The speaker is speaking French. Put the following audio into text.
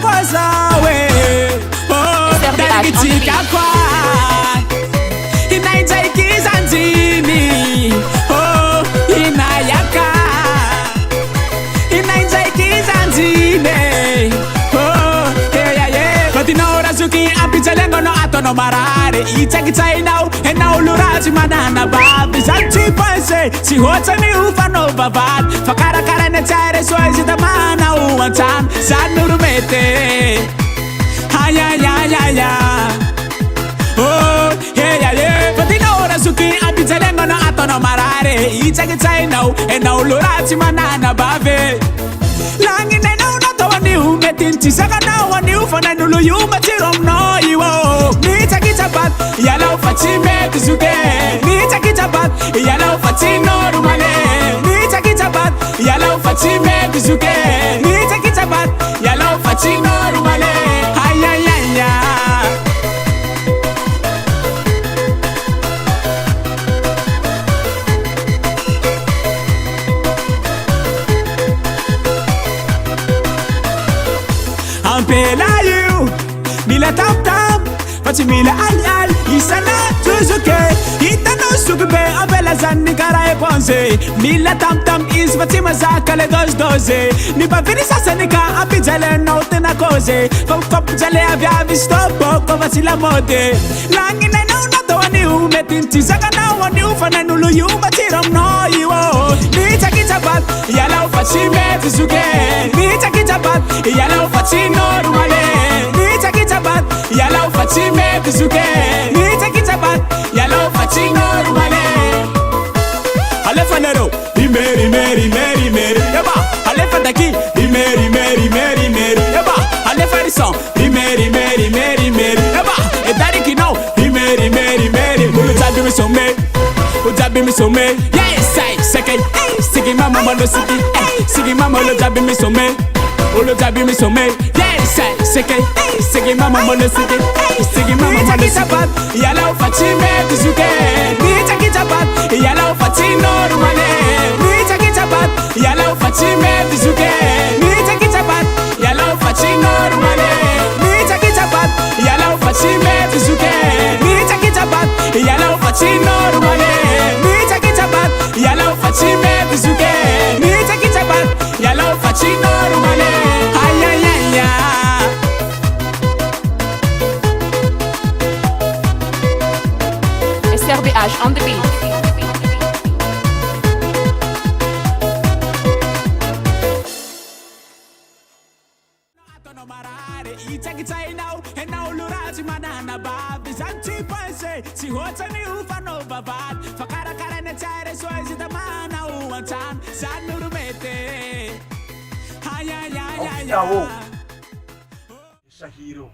kozawe Hitsakitsa kwa Hitsakitsa nzini Hinayaka Hitsakitsa nzine Kotinora zuki apitsalengo no atono marare Hitsakitsa inau enau lurazi manana babi Zanti pense si hotani ufano babat Fakara karane tare soizi damana uantan Sanurumete Haya ya ya ya Oh hey ya yeah Kotinora zuki apitsalengo no atono marare Hitsakitsa inau enau lurazi manana babi Langi ne no tawani umetinti saka na wani ufana nulu yuma tirom no iwo Hitsakitsa bat yala ufati me tizuke Hitsakitsa bat yala ufati no rumale Hitsakitsa bat yala ufati me tizuke Hitsakitsa bat yala ufati no rumale Ay ay ay ay Ampela you, mila tap tap, fati mila al al, isana tuzuke, itano sukbe, ampela zani kara e ponze, mila tap tap is fati mazaka le doze, ni pa vini sasanika, apijale no tena koze, fap jale avya visto poko fati la mode, langi ne no wani umetinti zaka na wani ufana nulu yuma tiram no iwo, Hitsakitsa bat, yala ufati me tizuke, Hitsakitsa bat, yala ufati no rumale, Hitsakitsa bat, yala ufati me tizuke, Hitsakitsa bat, yala ufati no rumale. Alefa nero, rimeri, yaba, alefa daki, rimeri, yaba, alefa rison, rimeri, yaba, e DARICK no, rimeri, Ujabi mi some, yes, I second, sigi mama molo sigi, sigi mama lo jabi mi some, olo jabi mi some, yes, I second, sigi mama molo sigi, sigi mama molo sigi. Hitsakitsa bat, yala ufati me tizuke, Hitsakitsa bat, yala ufati no rumale, Hitsakitsa bat, yala ufati me tizuke, Hitsakitsa bat, yala ufati no rumale, Hitsakitsa bat, yala ufati me tizuke, Hitsakitsa bat, yala ufati no rumale. Yala ufati me tizuke, Hitsakitsa bat, yala ufati no rumale. Ay ay ay ay. SRBH on the beat. Hitsakitsa inau enau lurazi manana babi Zanti pense si hotani ufano babat Fakara karane tare soizi damana uantan Sanurumete Haya ya ya ya Esa hero